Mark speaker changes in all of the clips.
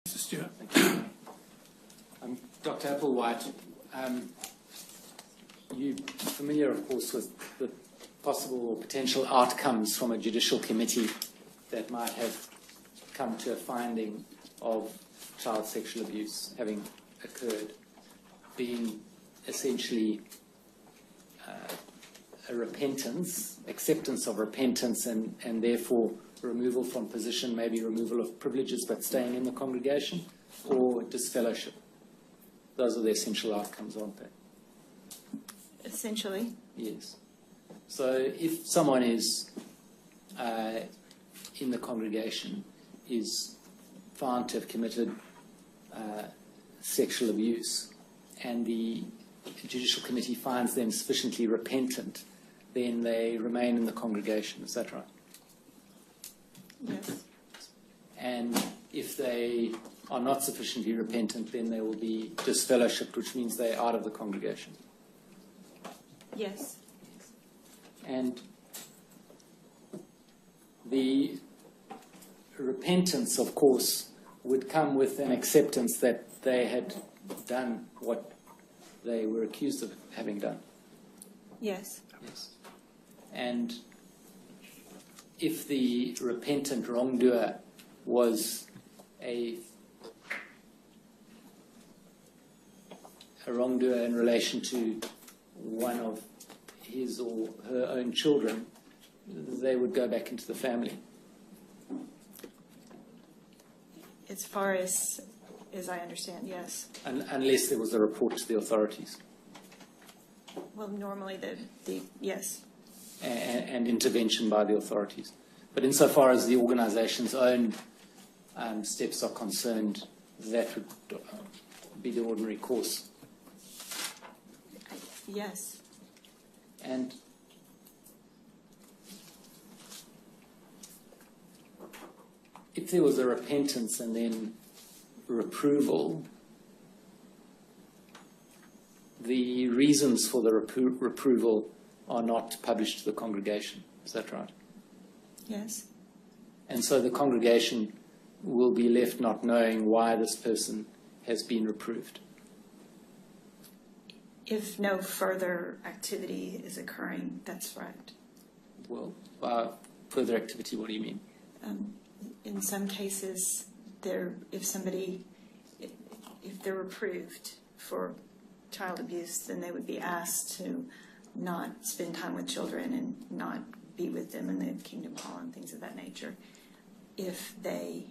Speaker 1: Mr. Stewart.
Speaker 2: I'm Dr. Applewhite. You're familiar, of course, with the possible or potential outcomes from a judicial committee that might have come to a finding of child sexual abuse having occurred, being essentially a repentance, acceptance of repentance, and therefore removal from position, maybe removal of privileges but staying in the congregation, or disfellowship. Those are the essential outcomes, aren't they?
Speaker 3: Essentially.
Speaker 2: Yes. So if someone is in the congregation is found to have committed sexual abuse and the judicial committee finds them sufficiently repentant, then they remain in the congregation. Is that right?
Speaker 3: Yes.
Speaker 2: And if they are not sufficiently repentant, then they will be disfellowshipped, which means they're out of the congregation.
Speaker 3: Yes.
Speaker 2: And the repentance, of course, would come with an acceptance that they had done what they were accused of having done.
Speaker 3: Yes.
Speaker 2: Yes. And if the repentant wrongdoer was a wrongdoer in relation to one of his or her own children, they would go back into the family.
Speaker 3: As far as I understand, yes.
Speaker 2: Unless there was a report to the authorities.
Speaker 3: Well, normally the yes.
Speaker 2: And intervention by the authorities. But insofar as the organisation's own steps are concerned, that would be the ordinary course.
Speaker 3: Yes.
Speaker 2: And if there was a repentance and then reproval, the reasons for the reproval are not published to the congregation. Is that right?
Speaker 3: Yes.
Speaker 2: And so the congregation will be left not knowing why this person has been reproved.
Speaker 3: If no further activity is occurring, that's right.
Speaker 2: Well, by further activity, what do you mean?
Speaker 3: In some cases, if they're reproved for child abuse, then they would be asked to not spend time with children and not be with them in the Kingdom Hall and things of that nature. If they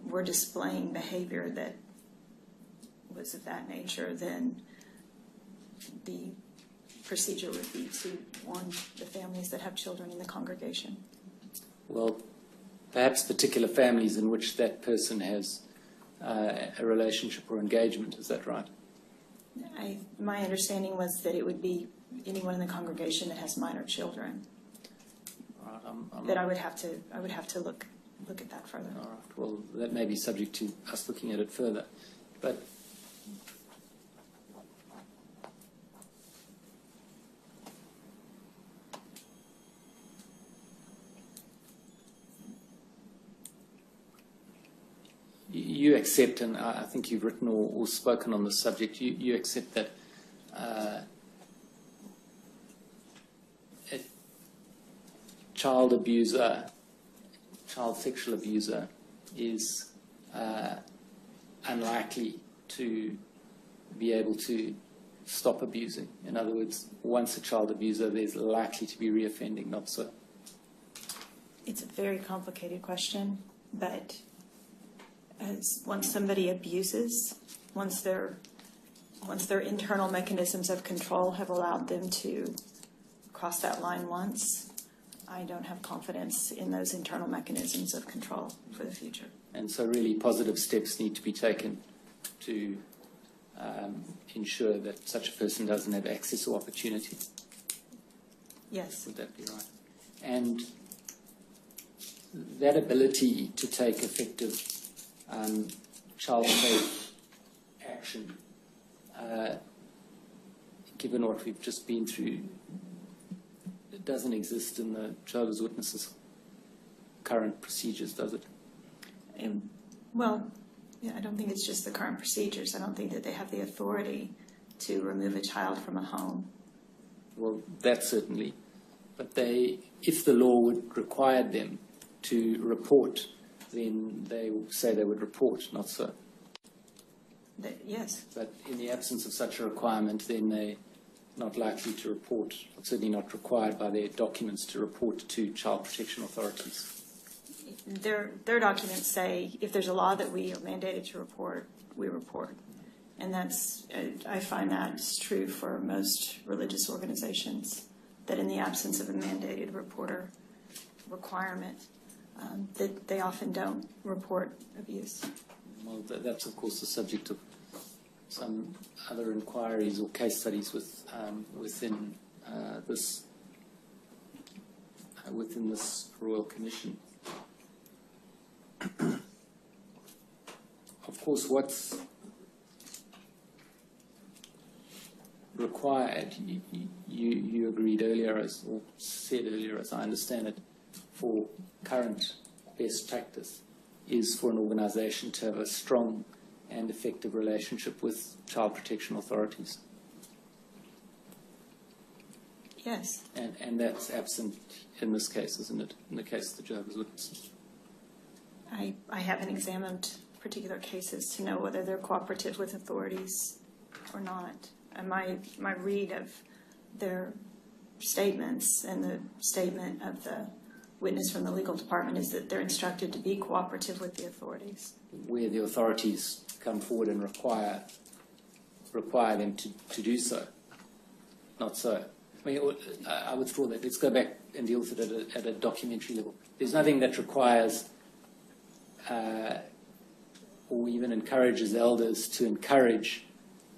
Speaker 3: were displaying behavior that was of that nature, then the procedure would be to warn the families that have children in the congregation.
Speaker 2: Well, perhaps particular families in which that person has a relationship or engagement. Is that right?
Speaker 3: My understanding was that it would be anyone in the congregation that has minor children.
Speaker 2: Right,
Speaker 3: that I would have to look at that further.
Speaker 2: All right. Well, that may be subject to us looking at it further, but. You accept, and I think you've written or spoken on this subject, you accept that a child abuser, child sexual abuser is unlikely to be able to stop abusing. In other words, once a child abuser, there's likely to be reoffending, not so.
Speaker 3: It's a very complicated question, but once somebody abuses, once their internal mechanisms of control have allowed them to cross that line once, I don't have confidence in those internal mechanisms of control for the future.
Speaker 2: And so really positive steps need to be taken to ensure that such a person doesn't have access or opportunity.
Speaker 3: Yes.
Speaker 2: Would that be right? And that ability to take effective child safe action, given what we've just been through, it doesn't exist in the Jehovah's Witnesses' current procedures, does it?
Speaker 3: Well, Yeah, I don't think it's just the current procedures. I don't think that they have the authority to remove a child from a home.
Speaker 2: Well, that certainly. But if the law would require them to report, then they say they would report, not so.
Speaker 3: Yes.
Speaker 2: But in the absence of such a requirement, then they're not likely to report, or certainly not required by their documents to report to child protection authorities.
Speaker 3: Their documents say if there's a law that we are mandated to report, we report. And I find that's true for most religious organizations, that in the absence of a mandated reporter requirement, that they often don't report abuse.
Speaker 2: Well, that's of course the subject of some other inquiries or case studies within this Royal Commission. Of course, what's required, you agreed earlier, or said earlier, as I understand it, for current best practice, is for an organisation to have a strong and effective relationship with child protection authorities.
Speaker 3: Yes.
Speaker 2: And that's absent in this case, isn't it? In the case of the Jehovah's Witnesses.
Speaker 3: I haven't examined particular cases to know whether they're cooperative with authorities or not. And my read of their statements and the statement of the witness from the legal department is that they're instructed to be cooperative with the authorities. Where
Speaker 2: the authorities come forward and require them to do so. Not so. I mean, I withdraw that. Let's go back and deal with it at a documentary level. There's nothing that requires or even encourages elders to encourage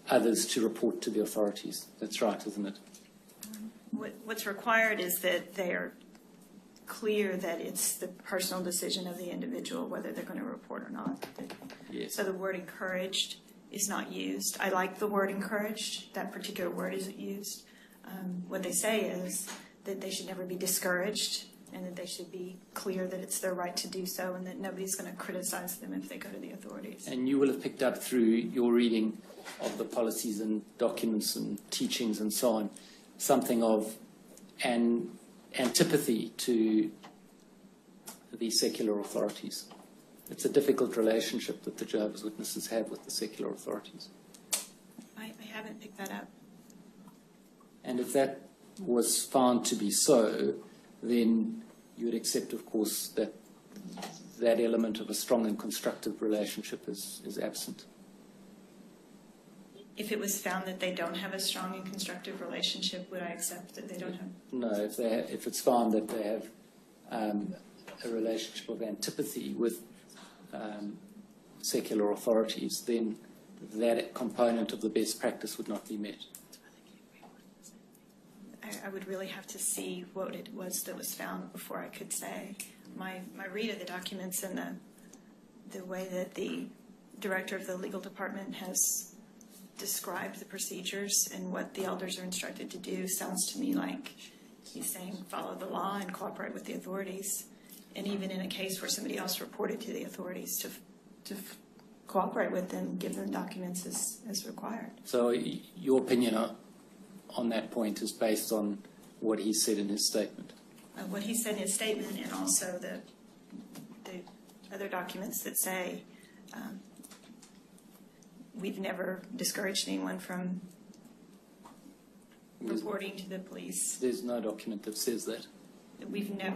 Speaker 2: others to report to the authorities. That's right, isn't it?
Speaker 3: What's required is that they are clear that it's the personal decision of the individual whether they're going to report or not.
Speaker 2: Yes.
Speaker 3: So the word encouraged is not used. I like the word encouraged. That particular word isn't used. What they say is that they should never be discouraged and that they should be clear that it's their right to do so and that nobody's going to criticize them if they go to the authorities.
Speaker 2: And you will have picked up through your reading of the policies and documents and teachings and so on, something of an antipathy to the secular authorities. It's a difficult relationship that the Jehovah's Witnesses have with the secular authorities.
Speaker 3: I haven't picked that up.
Speaker 2: And if that was found to be so, then you would accept, of course, that that element of a strong and constructive relationship is absent.
Speaker 3: If it was found that they don't have a strong and constructive relationship, would I accept that they don't have?
Speaker 2: No, if it's found that they have a relationship of antipathy with secular authorities, then that component of the best practice would not be met.
Speaker 3: I would really have to see what it was that was found before I could say. My read of the documents and the way that the director of the legal department has described the procedures and what the elders are instructed to do sounds to me like he's saying follow the law and cooperate with the authorities. And even in a case where somebody else reported to the authorities to cooperate with them, give them documents as required.
Speaker 2: So your opinion on that point is based on what he said in his statement?
Speaker 3: What he said in his statement and also the other documents that say we've never discouraged anyone from reporting to the police.
Speaker 2: There's no document that says that?
Speaker 3: We've never.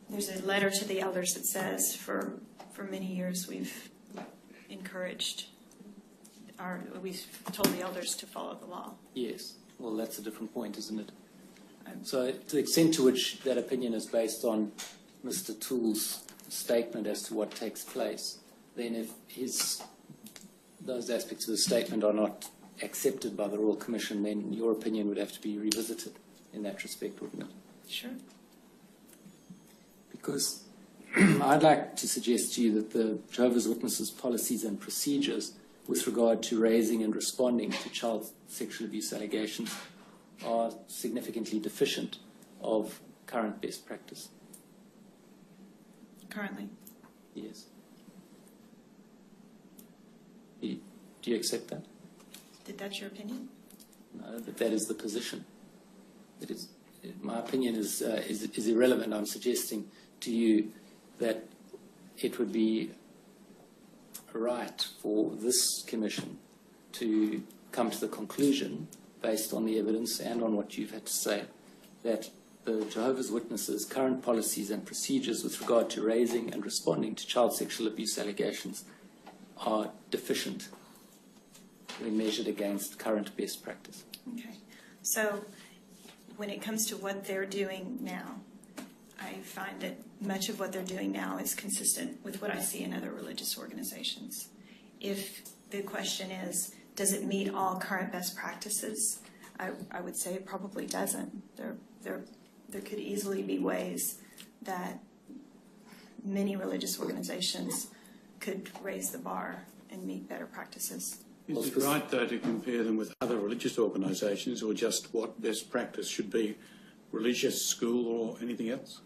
Speaker 3: There's a letter to the elders that says for many years we've encouraged we've told the elders to follow the law.
Speaker 2: Yes. Well, that's a different point, isn't it? So to the extent to which that opinion is based on Mr. Toole's statement as to what takes place, then if those aspects of the statement are not accepted by the Royal Commission, then your opinion would have to be revisited in that respect, wouldn't it?
Speaker 3: Sure.
Speaker 2: Because I'd like to suggest to you that the Jehovah's Witnesses' policies and procedures with regard to raising and responding to child sexual abuse allegations are significantly deficient of current best practice.
Speaker 3: Currently?
Speaker 2: Yes. Do you accept that?
Speaker 3: That's your opinion?
Speaker 2: No, that is the position. My opinion is irrelevant. I'm suggesting to you that it would be right for this commission to come to the conclusion, based on the evidence and on what you've had to say, that the Jehovah's Witnesses' current policies and procedures with regard to raising and responding to child sexual abuse allegations are deficient when measured against current best practice.
Speaker 3: Okay. So when it comes to what they're doing now, I find that much of what they're doing now is consistent with what I see in other religious organizations. If the question is, does it meet all current best practices? I would say it probably doesn't. There could easily be ways that many religious organizations could raise the bar and meet better practices.
Speaker 1: Is it right, though, to compare them with other religious organisations, or just what best practice should be, religious, school, or anything else?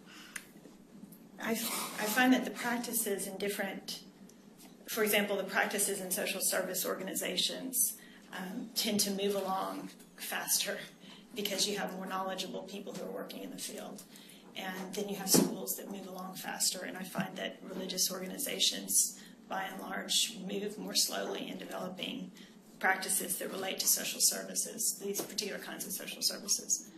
Speaker 3: I find that the practices in different, for example, the practices in social service organizations tend to move along faster because you have more knowledgeable people who are working in the field. And then you have schools that move along faster, and I find that religious organizations, by and large, move more slowly in developing practices that relate to social services, these particular kinds of social services.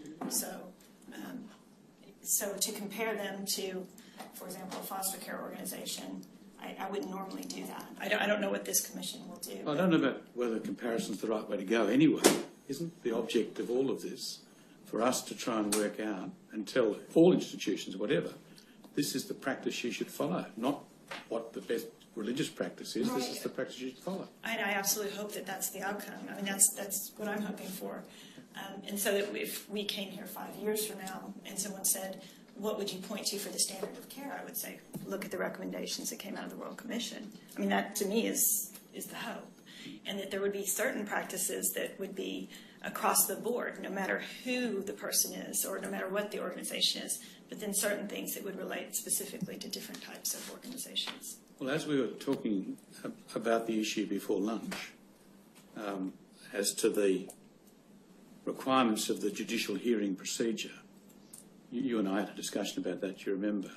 Speaker 3: So to compare them to, for example, a foster care organization, I wouldn't normally do that. I don't know what this commission will do.
Speaker 1: I don't know about whether comparison's the right way to go anyway. Isn't the object of all of this for us to try and work out and tell all institutions, whatever, this is the practice you should follow, not what the best religious practice is. This is the practice you should follow.
Speaker 3: I absolutely hope that that's the outcome. I mean, that's what I'm hoping for. And so that if we came here 5 years from now and someone said, what would you point to for the standard of care? I would say, look at the recommendations that came out of the Royal Commission. I mean, that to me is the hope. And that there would be certain practices that would be across the board, no matter who the person is or no matter what the organization is, but then certain things that would relate specifically to different types of organizations.
Speaker 1: Well, as we were talking about the issue before lunch, as to the requirements of the judicial hearing procedure, you and I had a discussion about that, you remember.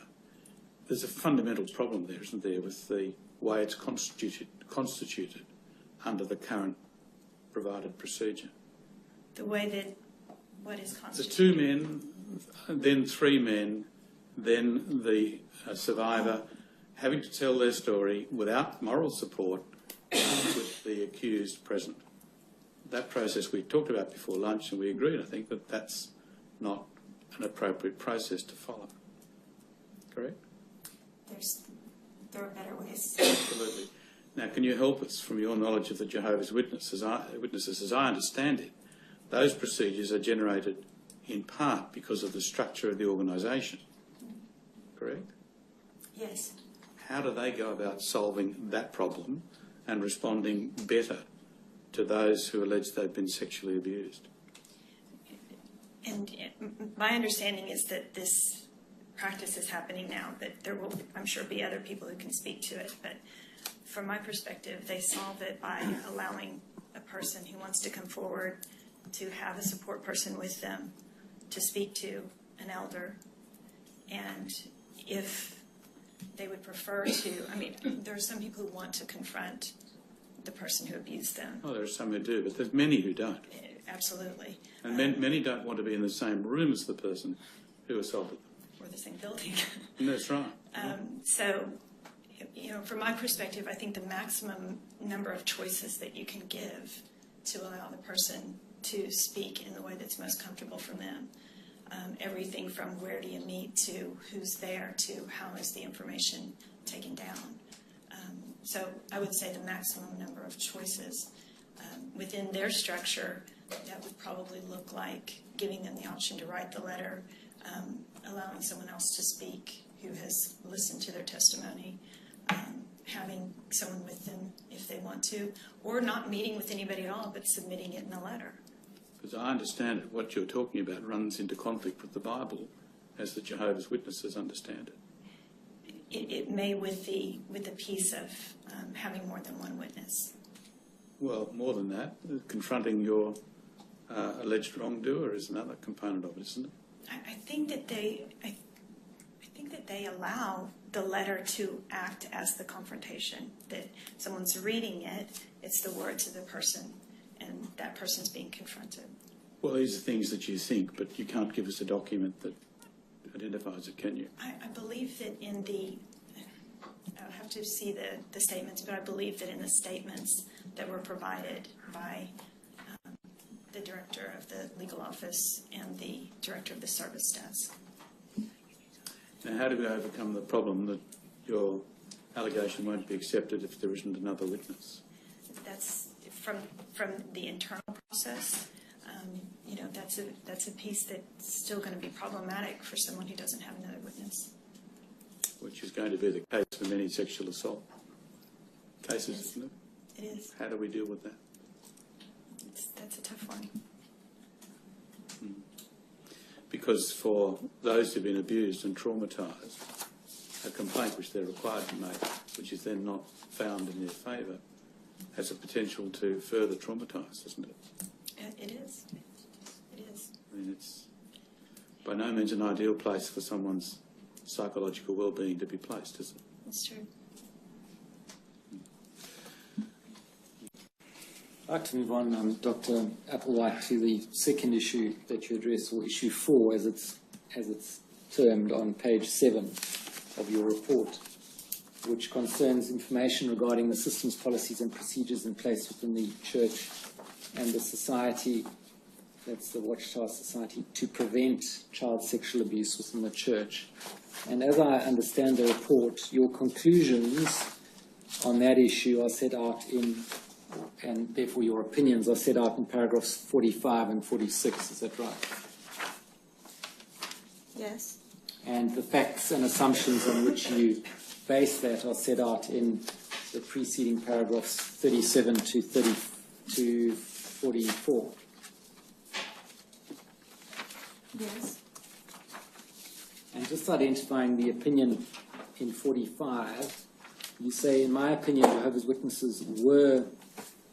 Speaker 1: There's a fundamental problem there, isn't there, with the way it's constituted under the current provided procedure.
Speaker 3: The way that what is constituted?
Speaker 1: The 2 men, then 3 men, then the survivor having to tell their story without moral support with the accused present. That process we talked about before lunch, and we agreed, I think, that that's not an appropriate process to follow. Correct?
Speaker 3: There are better ways.
Speaker 1: Absolutely. Now, can you help us from your knowledge of the Jehovah's Witnesses? As I understand it, those procedures are generated in part because of the structure of the organisation. Correct?
Speaker 3: Yes.
Speaker 1: How do they go about solving that problem and responding better to those who allege they've been sexually abused?
Speaker 3: And my understanding is that this practice is happening now, that there will, I'm sure, be other people who can speak to it. But from my perspective, they solve it by allowing a person who wants to come forward to have a support person with them to speak to an elder. And if they would prefer to, I mean, there are some people who want to confront the person who abused them.
Speaker 1: Oh, there are some who do, but there's many who don't.
Speaker 3: Absolutely.
Speaker 1: And many don't want to be in the same room as the person who assaulted them.
Speaker 3: Or the same building.
Speaker 1: That's right.
Speaker 3: So, you know, from my perspective, I think the maximum number of choices that you can give to allow the person to speak in the way that's most comfortable for them. Everything from where do you meet to who's there to how is the information taken down. So I would say the maximum number of choices within their structure, that would probably look like giving them the option to write the letter, allowing someone else to speak who has listened to their testimony, having someone with them if they want to, or not meeting with anybody at all but submitting it in a letter.
Speaker 1: Because I understand it, what you're talking about runs into conflict with the Bible as the Jehovah's Witnesses understand it.
Speaker 3: It may with the piece of having more than one witness.
Speaker 1: Well, more than that, confronting your alleged wrongdoer is another component of it, isn't it?
Speaker 3: I think that they allow the letter to act as the confrontation. That someone's reading it, it's the words of the person, and that person's being confronted.
Speaker 1: Well, these are things that you think, but you can't give us a document that identifies it, can you?
Speaker 3: I believe that in the, I'll have to see the statements, but I believe that in the statements that were provided by the director of the legal office and the director of the service desk.
Speaker 1: Now, how do we overcome the problem that your allegation won't be accepted if there isn't another witness?
Speaker 3: That's from the internal process. You know, that's a piece that's still going to be problematic for someone who doesn't have another witness.
Speaker 1: Which is going to be the case for many sexual assault cases, isn't it?
Speaker 3: It is.
Speaker 1: How do we deal with that?
Speaker 3: That's a tough one.
Speaker 1: Because for those who've been abused and traumatised, a complaint which they're required to make, which is then not found in their favour, has a potential to further traumatise, doesn't it?
Speaker 3: It is. It is.
Speaker 1: I mean, it's by no means an ideal place for someone's psychological well-being to be placed, is it?
Speaker 3: That's true.
Speaker 2: I'd like to move on, Dr. Applewhite, to the second issue that you addressed, or issue 4, as it's termed on page 7 of your report, which concerns information regarding the systems, policies and procedures in place within the church and the society, that's the Watchtower Society, to prevent child sexual abuse within the church. And as I understand the report, your conclusions on that issue are set out in, and therefore your opinions are set out in paragraphs 45 and 46, is that right?
Speaker 3: Yes.
Speaker 2: And the facts and assumptions on which you base that are set out in the preceding paragraphs 37 to 44.
Speaker 3: Yes.
Speaker 2: And just identifying the opinion in 45, you say, in my opinion, Jehovah's Witnesses were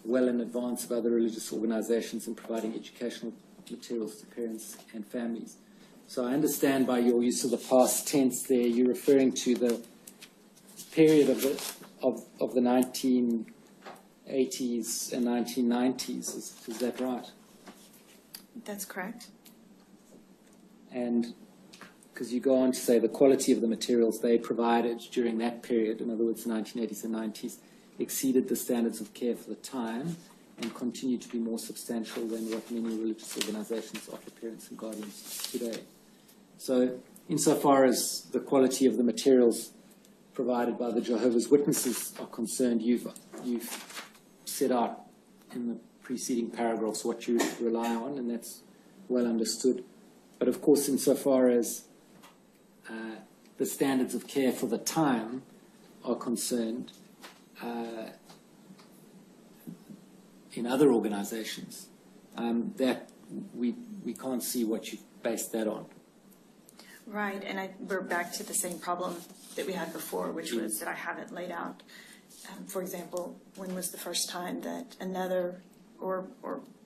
Speaker 2: well in advance of other religious organizations in providing educational materials to parents and families. So I understand by your use of the past tense there, you're referring to the period of the 1980s and 1990s. Is that right?
Speaker 3: That's correct.
Speaker 2: And because you go on to say the quality of the materials they provided during that period, in other words, the 1980s and 90s, exceeded the standards of care for the time and continue to be more substantial than what many religious organizations offer parents and guardians today. So insofar as the quality of the materials provided by the Jehovah's Witnesses are concerned, you've set out in the preceding paragraphs what you rely on, and that's well understood. But of course, insofar as the standards of care for the time are concerned, in other organizations, that we can't see what you based that on.
Speaker 3: Right, and we're back to the same problem that we had before, which was that I haven't laid out, for example, when was the first time that another or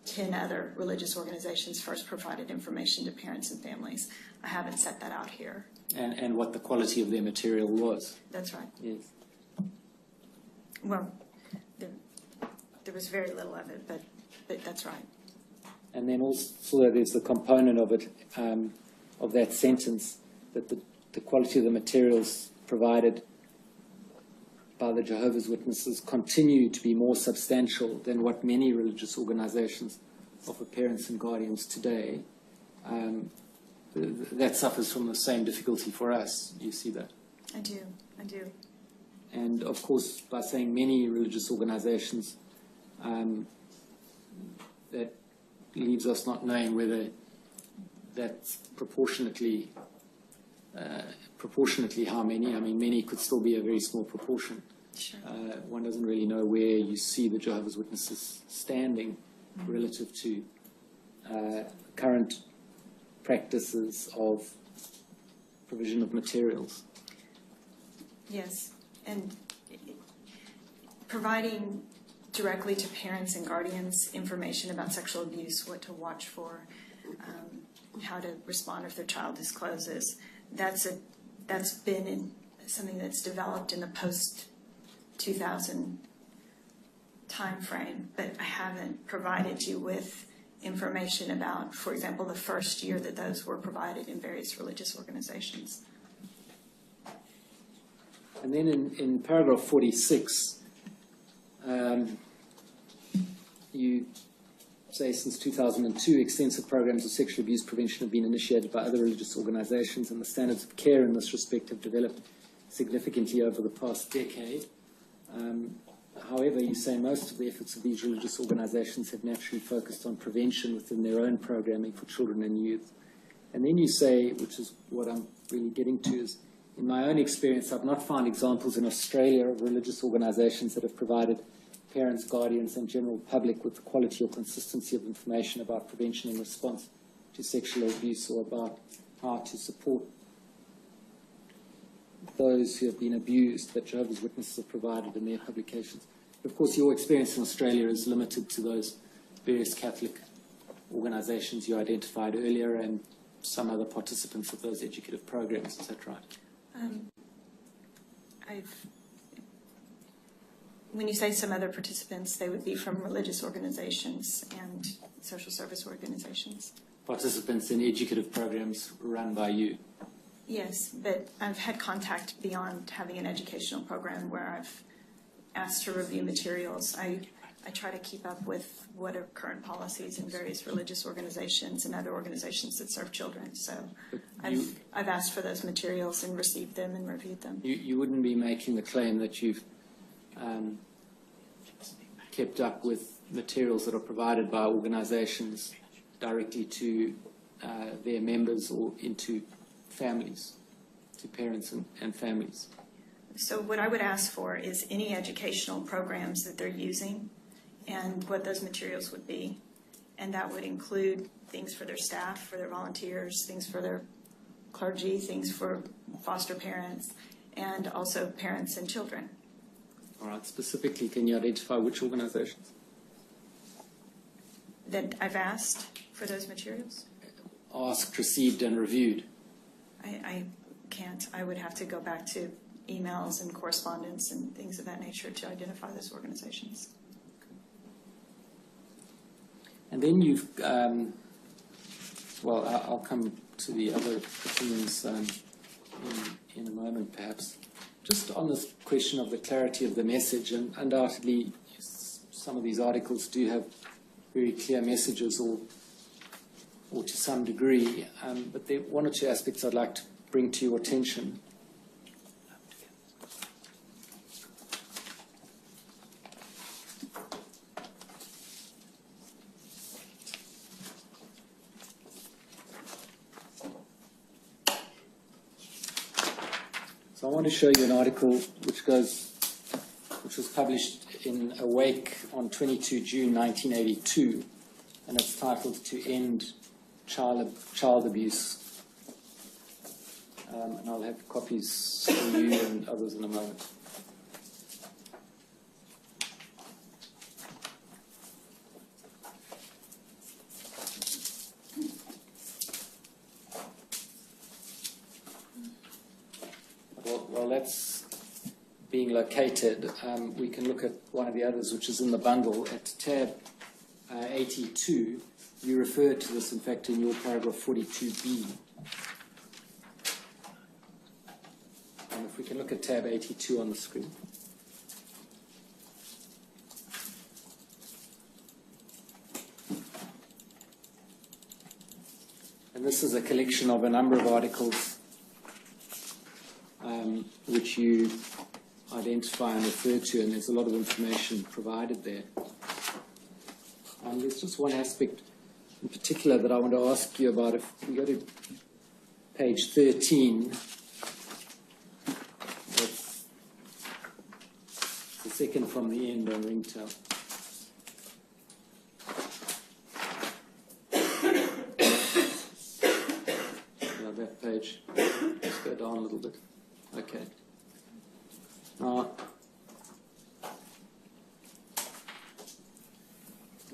Speaker 3: 10 other religious organizations first provided information to parents and families. I haven't set that out here.
Speaker 2: And what the quality of their material was.
Speaker 3: That's right.
Speaker 2: Yes.
Speaker 3: Well, there was very little of it, but that's right.
Speaker 2: And then also there's the component of it, of that sentence, that the quality of the materials provided by the Jehovah's Witnesses continue to be more substantial than what many religious organizations offer parents and guardians today. That suffers from the same difficulty for us. You see that?
Speaker 3: I do.
Speaker 2: And of course, by saying many religious organizations, that leaves us not knowing whether that's proportionately how many. I mean, many could still be a very small proportion.
Speaker 3: Sure.
Speaker 2: One doesn't really know where you see the Jehovah's Witnesses standing relative to current practices of provision of materials.
Speaker 3: Yes, and providing directly to parents and guardians information about sexual abuse, what to watch for, how to respond if their child discloses. That's been something that's developed in the post-2000 time frame, but I haven't provided you with information about, for example, the first year that those were provided in various religious organizations.
Speaker 2: And then in paragraph 46, you say since 2002, extensive programs of sexual abuse prevention have been initiated by other religious organizations, and the standards of care in this respect have developed significantly over the past decade. However, you say most of the efforts of these religious organizations have naturally focused on prevention within their own programming for children and youth. And then you say, which is what I'm really getting to, is in my own experience, I've not found examples in Australia of religious organizations that have provided parents, guardians, and general public with the quality or consistency of information about prevention in response to sexual abuse, or about how to support those who have been abused that Jehovah's Witnesses have provided in their publications. Of course, your experience in Australia is limited to those various Catholic organizations you identified earlier and some other participants of those educative programs. Is that right?
Speaker 3: When you say some other participants, they would be from religious organizations and social service organizations.
Speaker 2: Participants in educative programs run by you?
Speaker 3: Yes, but I've had contact beyond having an educational program where I've asked to review materials. I try to keep up with what are current policies in various religious organizations and other organizations that serve children. So I've asked for those materials and received them and reviewed them.
Speaker 2: You wouldn't be making the claim that you've kept up with materials that are provided by organizations directly to their members or into families, to parents and families.
Speaker 3: So what I would ask for is any educational programs that they're using and what those materials would be. And that would include things for their staff, for their volunteers, things for their clergy, things for foster parents, and also parents and children.
Speaker 2: All right. Specifically, can you identify which organizations?
Speaker 3: That I've asked for those materials?
Speaker 2: Asked, received, and reviewed.
Speaker 3: I can't. I would have to go back to emails and correspondence and things of that nature to identify those organizations.
Speaker 2: And then you've, well, I'll come to the other opinions in a moment, perhaps. Just on this question of the clarity of the message, and undoubtedly some of these articles do have very clear messages, or to some degree, but there are one or two aspects I'd like to bring to your attention. So I want to show you an article which was published in Awake on 22 June 1982, and it's titled "To End Child Abuse." And I'll have copies for you and others in a moment. While that's being located, we can look at one of the others, which is in the bundle at tab 82. You referred to this, in fact, in your paragraph 42B. And if we can look at tab 82 on the screen. And this is a collection of a number of articles which you identify and refer to, and there's a lot of information provided there. There's just one aspect in particular that I want to ask you about. If we go to page 13, that's the second from the end on ringtail. That page. Let's go down a little bit. Okay. Now,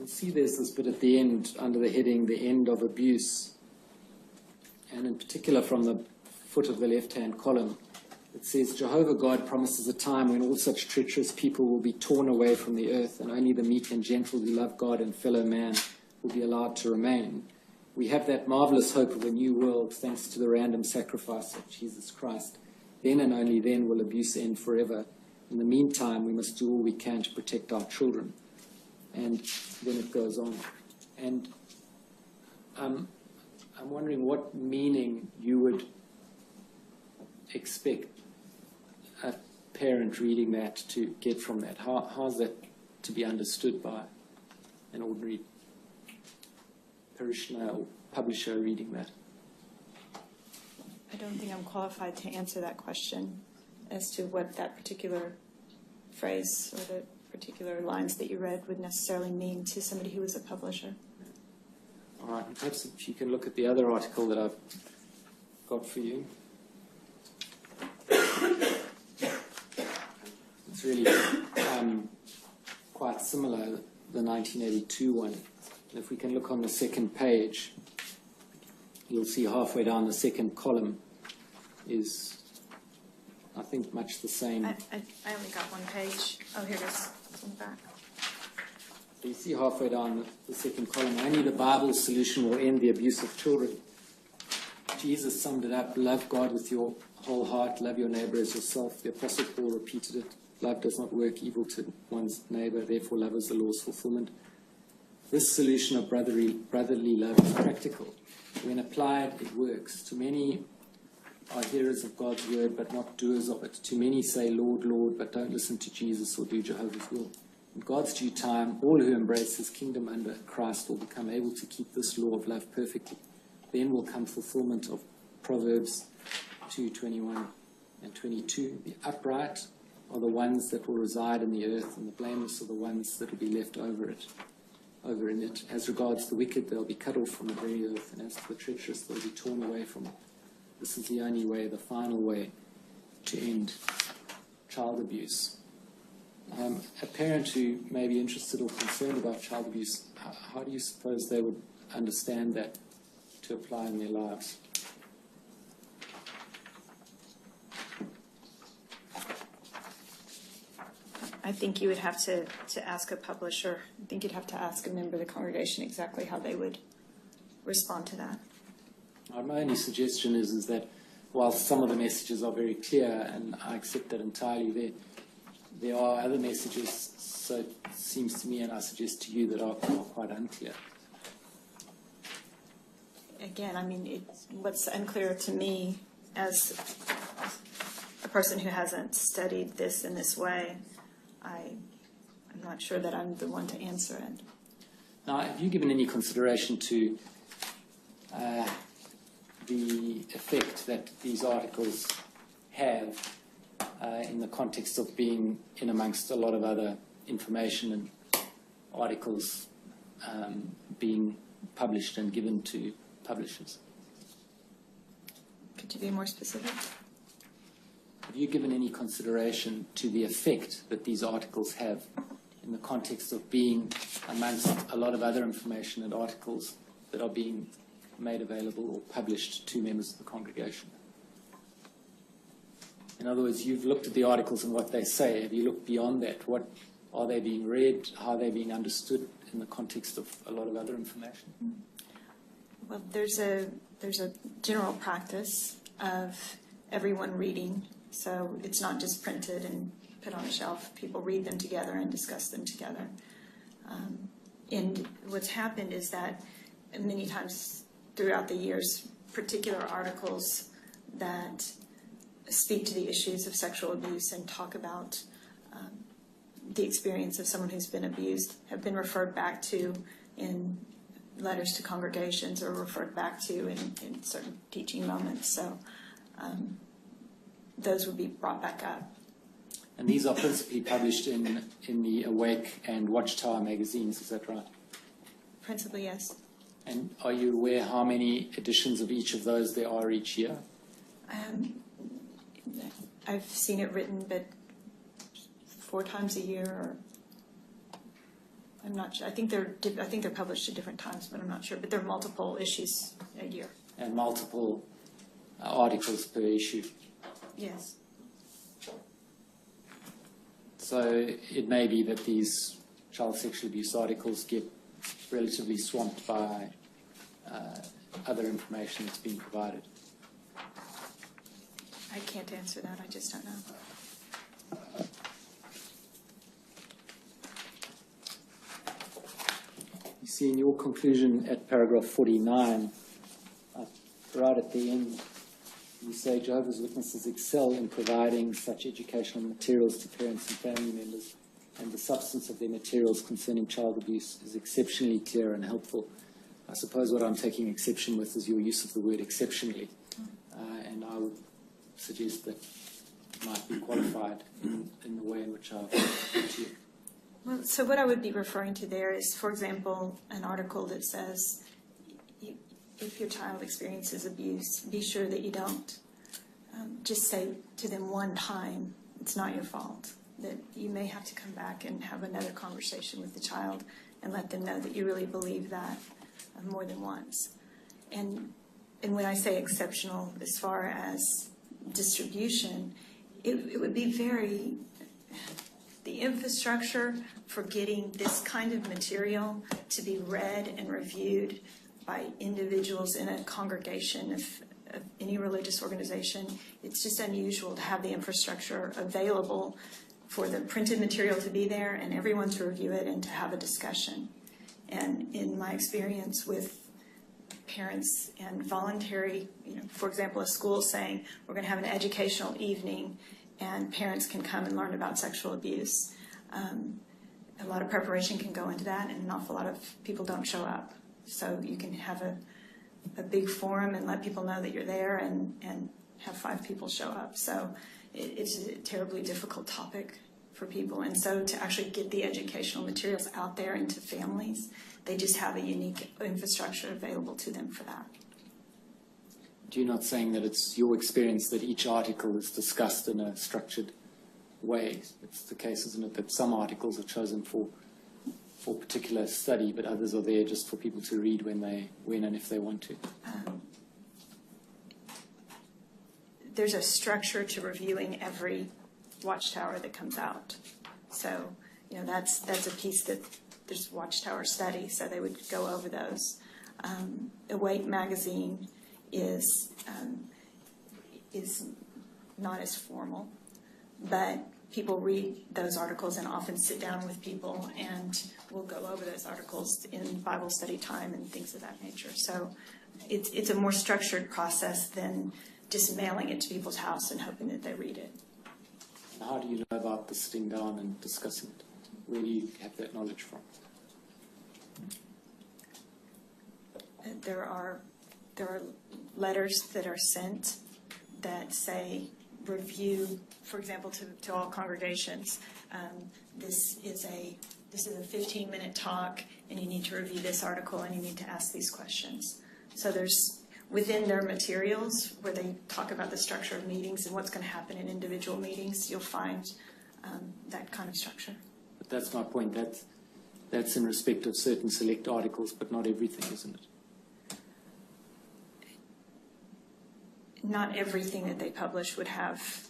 Speaker 2: see there's this bit at the end under the heading, the end of abuse. And in particular from the foot of the left-hand column, it says, Jehovah God promises a time when all such treacherous people will be torn away from the earth, and only the meek and gentle who love God and fellow man will be allowed to remain. We have that marvelous hope of a new world thanks to the random sacrifice of Jesus Christ. Then and only then will abuse end forever. In the meantime, we must do all we can to protect our children. And then it goes on. And I'm wondering what meaning you would expect a parent reading that to get from that. How's that to be understood by an ordinary parishioner or publisher reading that?
Speaker 3: I don't think I'm qualified to answer that question as to what that particular phrase or the particular lines that you read would necessarily mean to somebody who was a publisher.
Speaker 2: All right, and perhaps if you can look at the other article that I've got for you. It's really quite similar, the 1982 one. And if we can look on the second page, you'll see halfway down the second column is, I think, much the same.
Speaker 3: I only got one page. Oh, here it is. It's in the back.
Speaker 2: You see halfway down the second column, only the Bible's solution will end the abuse of children. Jesus summed it up, love God with your whole heart, love your neighbor as yourself. The Apostle Paul repeated it, love does not work evil to one's neighbor, therefore love is the law's fulfillment. This solution of brotherly love is practical. When applied, it works. Too many are hearers of God's word, but not doers of it. Too many say, Lord, Lord, but don't listen to Jesus or do Jehovah's will. In God's due time, all who embrace his kingdom under Christ will become able to keep this law of love perfectly. Then will come fulfillment of Proverbs 2:21 and 22. The upright are the ones that will reside in the earth, and the blameless are the ones that will be left over in it. As regards the wicked, they'll be cut off from the very earth, and as to the treacherous, they'll be torn away from it. This is the only way, the final way, to end child abuse. A parent who may be interested or concerned about child abuse, how do you suppose they would understand that to apply in their lives?
Speaker 3: I think you would have to ask a publisher. I think you'd have to ask a member of the congregation exactly how they would respond to that.
Speaker 2: My only suggestion is that while some of the messages are very clear, and I accept that entirely, there are other messages, so it seems to me, and I suggest to you, that are quite unclear.
Speaker 3: Again, I mean, what's unclear to me as a person who hasn't studied this in this way, I'm not sure that I'm the one to answer it.
Speaker 2: Now, have you given any consideration to the effect that these articles have in the context of being in amongst a lot of other information and articles being published and given to publishers?
Speaker 3: Could you be more specific?
Speaker 2: Have you given any consideration to the effect that these articles have in the context of being amongst a lot of other information and articles that are being made available or published to members of the congregation? In other words, you've looked at the articles and what they say. Have you looked beyond that? What are they being read? How are they being understood in the context of a lot of other information?
Speaker 3: Well, there's a general practice of everyone reading, so it's not just printed and put on a shelf. People read them together and discuss them together. And what's happened is that many times throughout the years, particular articles that speak to the issues of sexual abuse and talk about the experience of someone who's been abused have been referred back to in letters to congregations or referred back to in certain teaching moments. So those would be brought back up.
Speaker 2: And these are principally published in the Awake and Watchtower magazines, is that right?
Speaker 3: Principally, yes.
Speaker 2: And are you aware how many editions of each of those there are each year?
Speaker 3: I've seen it written, but 4 times a year, or I'm not sure. I think they're published at different times, but I'm not sure. But there are multiple issues a year.
Speaker 2: And multiple articles per issue.
Speaker 3: Yes.
Speaker 2: So it may be that these child sexual abuse articles get relatively swamped by other information that's being provided.
Speaker 3: I can't answer that. I just don't know.
Speaker 2: You see in your conclusion at paragraph 49, right at the end, you say Jehovah's Witnesses excel in providing such educational materials to parents and family members, and the substance of their materials concerning child abuse is exceptionally clear and helpful. I suppose what I'm taking exception with is your use of the word exceptionally, and I would suggest that it might be qualified in the way in which I've put to you.
Speaker 3: Well, so what I would be referring to there is, for example, an article that says, if your child experiences abuse, be sure that you don't just say to them one time, it's not your fault, that you may have to come back and have another conversation with the child and let them know that you really believe that more than once. And when I say exceptional as far as distribution, it would be the infrastructure for getting this kind of material to be read and reviewed by individuals in a congregation of any religious organization, it's just unusual to have the infrastructure available for the printed material to be there and everyone to review it and to have a discussion. And in my experience with parents and voluntary, for example, a school saying we're going to have an educational evening and parents can come and learn about sexual abuse. A lot of preparation can go into that, and an awful lot of people don't show up. So you can have a big forum and let people know that you're there and have 5 people show up. So it's a terribly difficult topic for people. And so to actually get the educational materials out there into families, they just have a unique infrastructure available to them for that.
Speaker 2: You're not saying that it's your experience that each article is discussed in a structured way. It's the case, isn't it, that some articles are chosen for particular study, but others are there just for people to read when and if they want to.
Speaker 3: There's a structure to reviewing every Watchtower that comes out. So, that's a piece that there's Watchtower study, so they would go over those. Awake magazine is not as formal, but people read those articles and often sit down with people and we'll go over those articles in Bible study time and things of that nature. So it's a more structured process than just mailing it to people's house and hoping that they read it.
Speaker 2: How do you know about the sitting down and discussing it? Where do you have that knowledge from?
Speaker 3: There are letters that are sent that say review, for example, to all congregations. This is a 15-minute talk, and you need to review this article, and you need to ask these questions. So there's within their materials where they talk about the structure of meetings and what's going to happen in individual meetings, you'll find that kind of structure.
Speaker 2: But that's my point. That's in respect of certain select articles, but not everything, isn't it?
Speaker 3: Not everything that they publish would have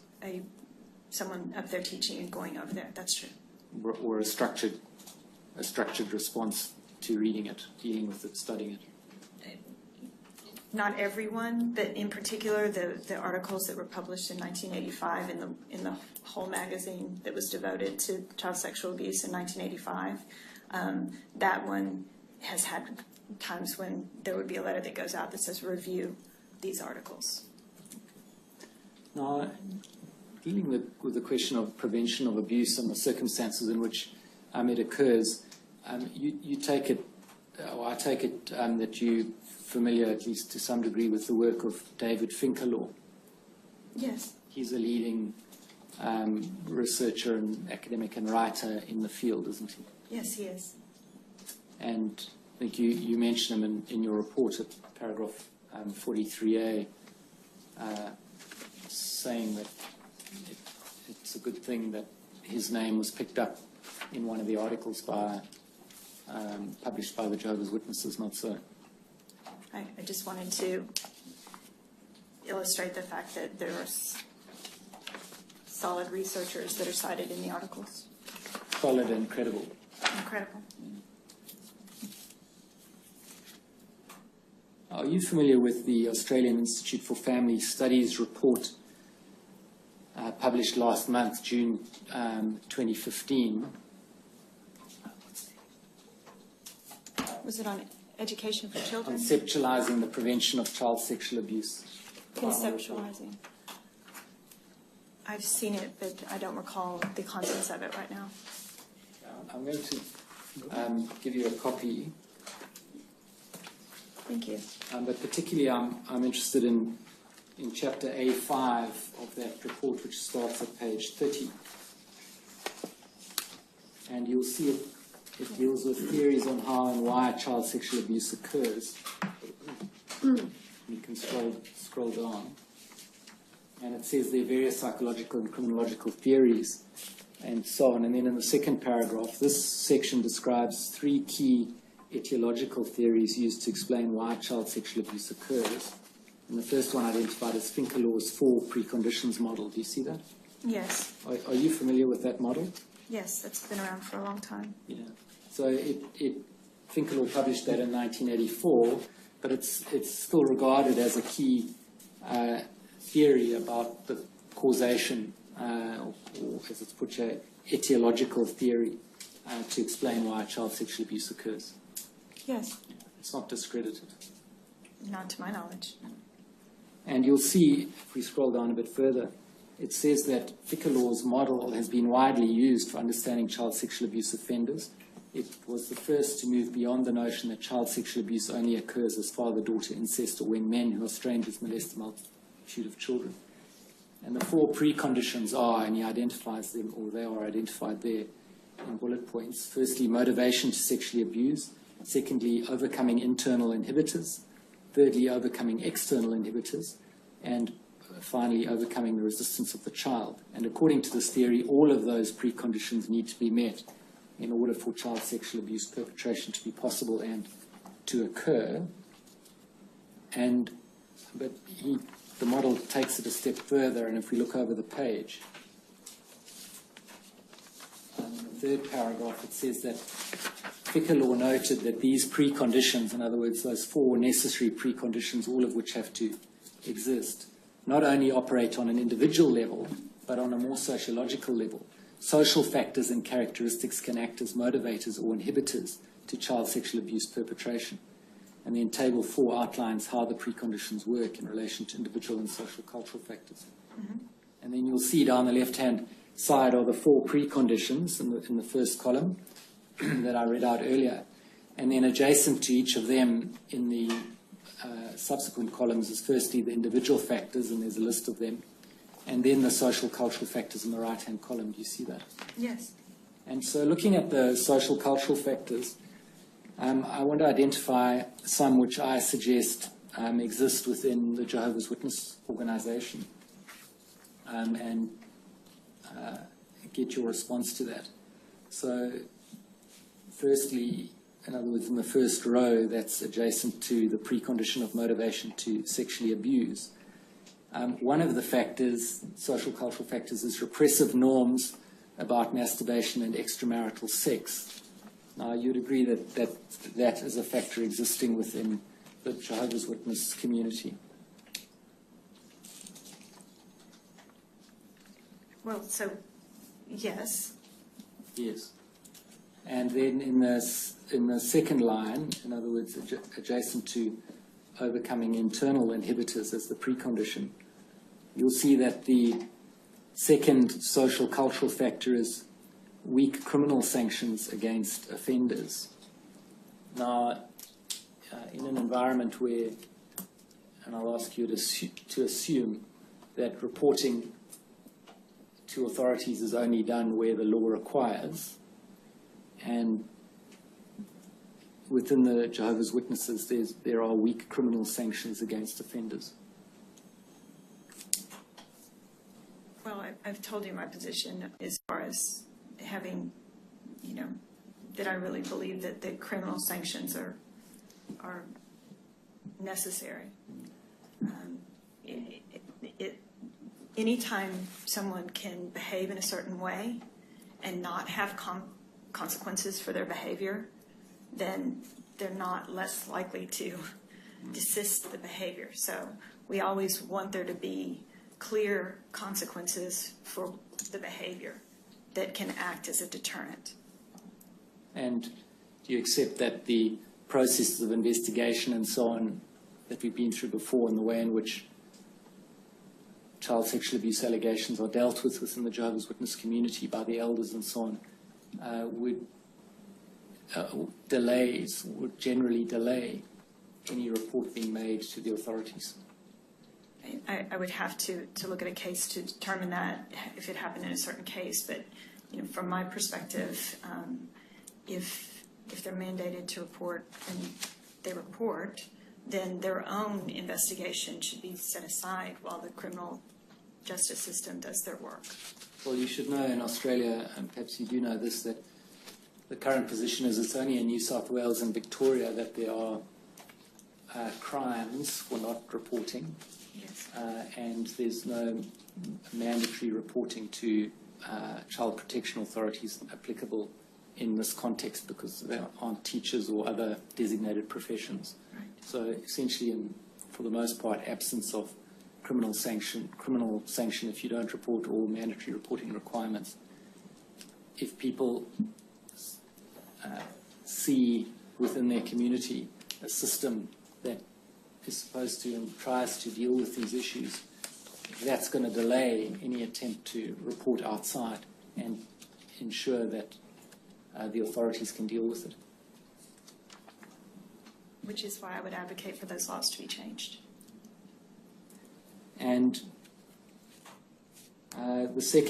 Speaker 3: someone up there teaching and going over there. That's true.
Speaker 2: Or a structured response to reading it, dealing with it, studying it.
Speaker 3: Not everyone, but in particular, the articles that were published in 1985 in the whole magazine that was devoted to child sexual abuse in 1985, that one has had times when there would be a letter that goes out that says review these articles.
Speaker 2: Now, dealing with the question of prevention of abuse and the circumstances in which it occurs, you take it, or I take it that you're familiar, at least to some degree, with the work of David Finkelor.
Speaker 3: Yes.
Speaker 2: He's a leading researcher and academic and writer in the field, isn't he?
Speaker 3: Yes, he is.
Speaker 2: And I think you mention him in your report at paragraph 43A, saying that it's a good thing that his name was picked up in one of the articles by published by the Jehovah's Witnesses, not so.
Speaker 3: I just wanted to illustrate the fact that there are solid researchers that are cited in the articles.
Speaker 2: Solid and credible.
Speaker 3: Incredible.
Speaker 2: Are you familiar with the Australian Institute for Family Studies report published last month, June 2015?
Speaker 3: Was it on education for children?
Speaker 2: Conceptualizing the prevention of child sexual abuse.
Speaker 3: Conceptualizing. I've seen it, but I don't recall the contents of it right now.
Speaker 2: I'm going to give you a copy.
Speaker 3: Thank you.
Speaker 2: But particularly I'm interested in chapter A5 of that report, which starts at page 30. And you'll see it deals with theories on how and why child sexual abuse occurs. You can scroll down. And it says there are various psychological and criminological theories and so on. And then in the second paragraph, this section describes 3 key etiological theories used to explain why child sexual abuse occurs. And the first one identified as Finkelau's 4 preconditions model. Do you see that?
Speaker 3: Yes.
Speaker 2: Are you familiar with that model?
Speaker 3: Yes, that's been around for a long time.
Speaker 2: Yeah. So Finkelau published that in 1984, but it's still regarded as a key theory about the causation, or as it's put here, etiological theory to explain why child sexual abuse occurs.
Speaker 3: Yes.
Speaker 2: It's not discredited.
Speaker 3: Not to my knowledge.
Speaker 2: And you'll see, if we scroll down a bit further, it says that Finkelau's model has been widely used for understanding child sexual abuse offenders. It was the first to move beyond the notion that child sexual abuse only occurs as father-daughter incest or when men who are strangers molest a multitude of children. And the 4 preconditions are, and he identifies them, or they are identified there in bullet points. Firstly, motivation to sexually abuse. Secondly, overcoming internal inhibitors. Thirdly, overcoming external inhibitors. And finally, overcoming the resistance of the child. And according to this theory, all of those preconditions need to be met in order for child sexual abuse perpetration to be possible and to occur. But the model takes it a step further, and if we look over the page, in the 3rd paragraph, it says that Finkelau noted that these preconditions, in other words, those 4 necessary preconditions, all of which have to exist, not only operate on an individual level, but on a more sociological level. Social factors and characteristics can act as motivators or inhibitors to child sexual abuse perpetration. And then Table 4 outlines how the preconditions work in relation to individual and social cultural factors. Mm-hmm. And then you'll see down the left-hand side are the 4 preconditions in the first column that I read out earlier. And then adjacent to each of them in the subsequent columns is firstly the individual factors, and there's a list of them. And then the social cultural factors in the right-hand column. Do you see that?
Speaker 3: Yes.
Speaker 2: And so looking at the social cultural factors, I want to identify some which I suggest exist within the Jehovah's Witness organization and get your response to that. So firstly, in other words, in the first row, that's adjacent to the precondition of motivation to sexually abuse. One of the factors, social cultural factors, is repressive norms about masturbation and extramarital sex. Now, you'd agree that is a factor existing within the Jehovah's Witness community.
Speaker 3: Well, so, yes.
Speaker 2: Yes. And then in the second line, in other words, adjacent to overcoming internal inhibitors as the precondition, you'll see that the second social cultural factor is weak criminal sanctions against offenders. Now, in an environment where, and I'll ask you to assume that reporting to authorities is only done where the law requires, and within the Jehovah's Witnesses there are weak criminal sanctions against offenders. Well,
Speaker 3: I've told you my position as far as having, I really believe that the criminal sanctions are necessary. Anytime someone can behave in a certain way and not have consequences for their behavior, then they're not less likely to desist the behavior. So we always want there to be clear consequences for the behavior that can act as a deterrent.
Speaker 2: And do you accept that the processes of investigation and so on that we've been through before, and the way in which child sexual abuse allegations are dealt with within the Jehovah's Witness community by the elders and so on, would generally delay any report being made to the authorities?
Speaker 3: I would have to look at a case to determine that, if it happened in a certain case. But from my perspective, if they're mandated to report and they report, then their own investigation should be set aside while the criminal justice system does their work.
Speaker 2: Well, you should know in Australia, and perhaps you do know this, that the current position is it's only in New South Wales and Victoria that there are crimes for not reporting.
Speaker 3: Yes.
Speaker 2: And there's no mandatory reporting to child protection authorities applicable in this context, because there aren't teachers or other designated professions.
Speaker 3: Right.
Speaker 2: So essentially, for the most part, absence of criminal sanction if you don't report, or mandatory reporting requirements. If people see within their community a system that is supposed to and tries to deal with these issues, that's going to delay any attempt to report outside and ensure that the authorities can deal with it.
Speaker 3: Which is why I would advocate for those laws to be changed.
Speaker 2: And the third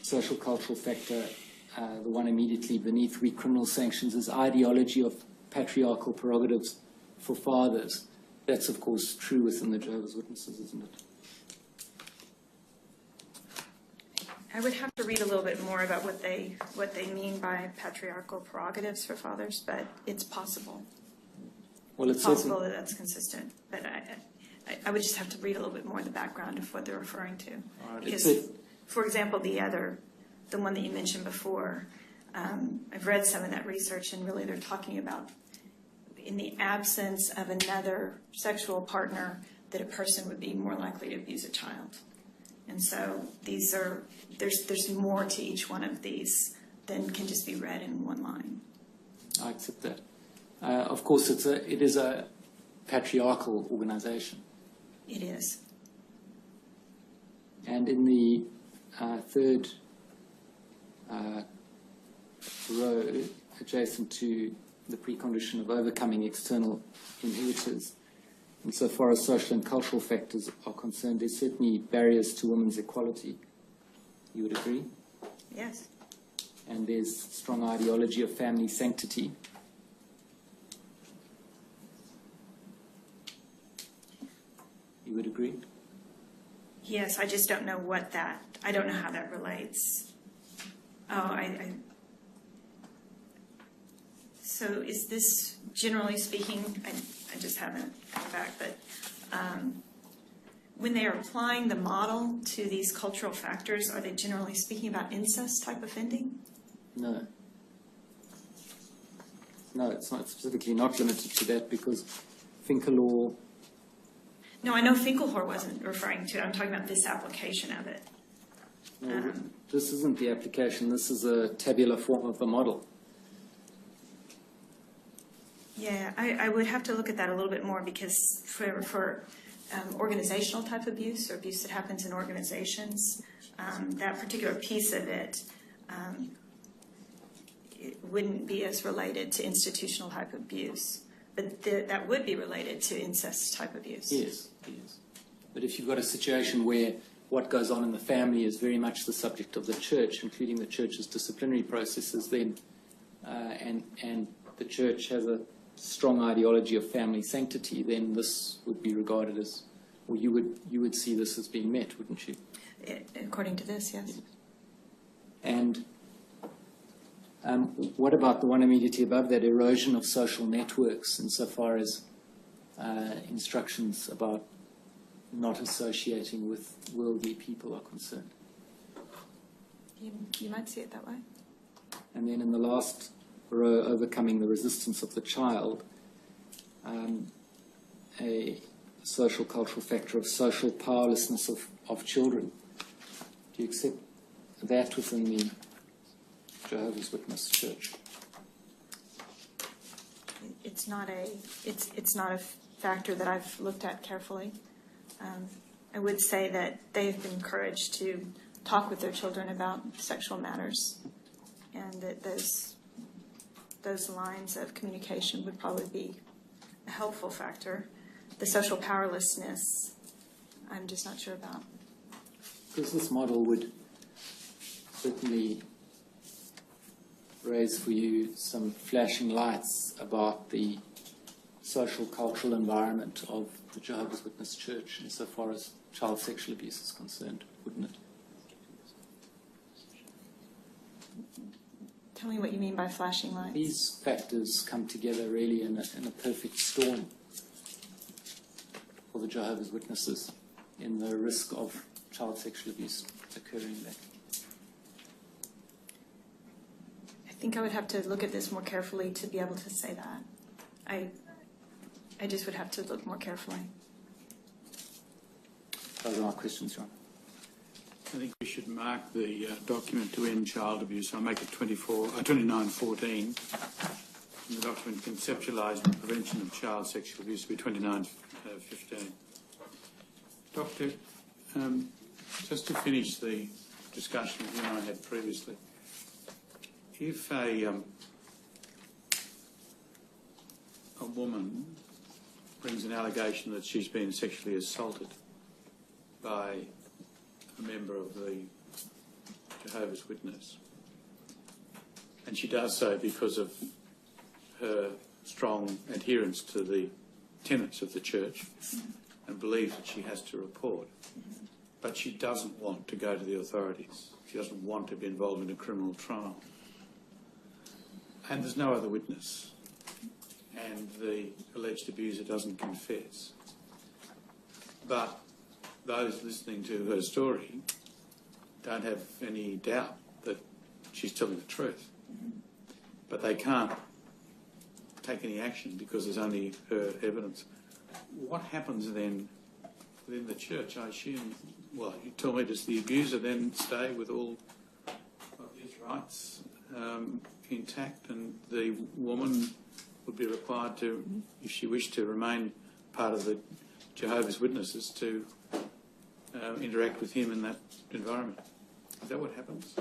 Speaker 2: social cultural factor, the one immediately beneath weak criminal sanctions, is ideology of patriarchal prerogatives for fathers. That's, of course, true within the Jehovah's Witnesses, isn't it?
Speaker 3: I would have to read a little bit more about what they mean by patriarchal prerogatives for fathers, but it's possible.
Speaker 2: Well, it's
Speaker 3: possible that that's consistent, but I would just have to read a little bit more in the background of what they're referring to.
Speaker 2: Right.
Speaker 3: Because, for example, the one that you mentioned before, I've read some of that research, and really they're talking about in the absence of another sexual partner that a person would be more likely to abuse a child. And so there's more to each one of these than can just be read in one line.
Speaker 2: I accept that. Of course, it is a patriarchal organization.
Speaker 3: It is.
Speaker 2: And in the third row, adjacent to the precondition of overcoming external inhibitors, insofar as social and cultural factors are concerned, there's certainly barriers to women's equality. You would agree?
Speaker 3: Yes.
Speaker 2: And there's strong ideology of family sanctity. You would agree?
Speaker 3: Yes, I just don't know I don't know how that relates. So is this, generally speaking, I just haven't come back, but when they are applying the model to these cultural factors, are they generally speaking about incest type offending?
Speaker 2: No. No, it's not specifically not limited to that, because Finkelhor.
Speaker 3: No, I know Finkelhor wasn't referring to it. I'm talking about this application of it.
Speaker 2: No, this isn't the application. This is a tabular form of the model.
Speaker 3: Yeah, I would have to look at that a little bit more, because for organizational type abuse, or abuse that happens in organizations, that particular piece of it, it wouldn't be as related to institutional type abuse. But that would be related to incest type abuse.
Speaker 2: Yes, yes. But if you've got a situation where what goes on in the family is very much the subject of the church, including the church's disciplinary processes, then and the church has a strong ideology of family sanctity, then this would be regarded as, or you would see this as being met, wouldn't you?
Speaker 3: According to this, yes.
Speaker 2: And what about the one immediately above that, erosion of social networks insofar as instructions about not associating with worldly people are concerned?
Speaker 3: You might see it that way.
Speaker 2: And then in the last row, overcoming the resistance of the child, a social cultural factor of social powerlessness of children. Do you accept that within the Jehovah's Witness Church?
Speaker 3: It's not a factor that I've looked at carefully. I would say that they've been encouraged to talk with their children about sexual matters, and that those lines of communication would probably be a helpful factor. The social powerlessness, I'm just not sure about.
Speaker 2: Because this model would certainly raise for you some flashing lights about the social cultural environment of the Jehovah's Witness Church insofar as child sexual abuse is concerned, wouldn't it?
Speaker 3: Tell me what you mean by flashing lights.
Speaker 2: These factors come together really in a perfect storm for the Jehovah's Witnesses in the risk of child sexual abuse occurring there.
Speaker 3: I think I would have to look at this more carefully to be able to say that. I just would have to look more carefully.
Speaker 2: Those are my questions, John.
Speaker 1: I think we should mark the document to end child abuse. I'll make it 2914. The document conceptualising the prevention of child sexual abuse will be 2915. Doctor, just to finish the discussion that you and I had previously, if a woman brings an allegation that she's been sexually assaulted by a member of the Jehovah's Witness, and she does so because of her strong adherence to the tenets of the church and believes that she has to report, but she doesn't want to go to the authorities. She doesn't want to be involved in a criminal trial. And there's no other witness, and the alleged abuser doesn't confess. But those listening to her story don't have any doubt that she's telling the truth. But they can't take any action because there's only her evidence. What happens then within the church? I assume, well, you tell me, does the abuser then stay with all of his rights intact, and the woman would be required to, if she wished to remain part of the Jehovah's Witnesses, to interact with him in that environment? Is that what happens?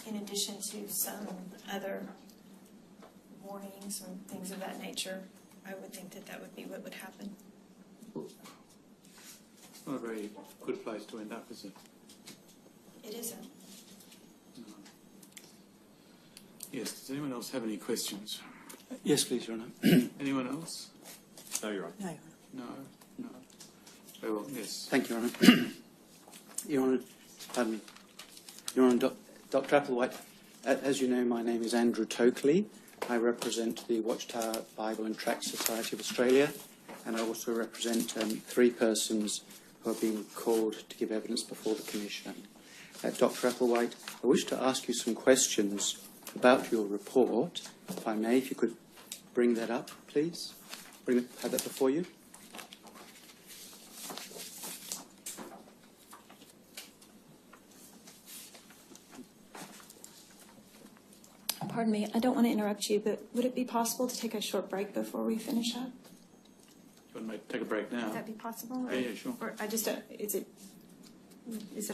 Speaker 3: In addition to some other warnings or things of that nature, I would think that would be what would happen.
Speaker 1: Not a very good place to end up, is it?
Speaker 3: It isn't.
Speaker 1: No. Yes, does anyone else have any questions?
Speaker 4: Yes, please, Your Honour.
Speaker 1: Anyone else?
Speaker 4: No, Your Honour.
Speaker 3: No.
Speaker 1: No? No. Very well, yes.
Speaker 4: Thank you, Your Honour. Your Honour, pardon me. Your Honour, Dr. Applewhite, as you know, my name is Andrew Tokley. I represent the Watchtower Bible and Tract Society of Australia, and I also represent 3 persons who are being called to give evidence before the Commission. Dr. Applewhite, I wish to ask you some questions about your report. If I may, if you could bring that up, please. Have that before you.
Speaker 3: Pardon me, I don't want to interrupt you, but would it be possible to take a short break before we finish up?
Speaker 1: You want to take a break now?
Speaker 3: Would that be possible?
Speaker 1: Yeah, yeah, sure.
Speaker 3: Or I just, is it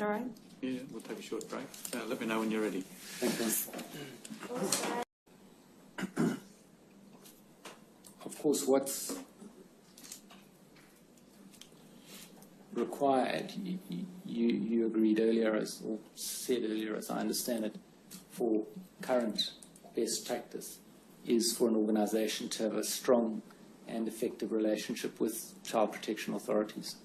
Speaker 3: all right?
Speaker 1: Yeah, we'll take a short break. Let me know when you're ready.
Speaker 4: Thank you.
Speaker 2: Of course, what's required, you agreed earlier, or said earlier, as I understand it, for current best practice is for an organisation to have a strong and effective relationship with child protection authorities.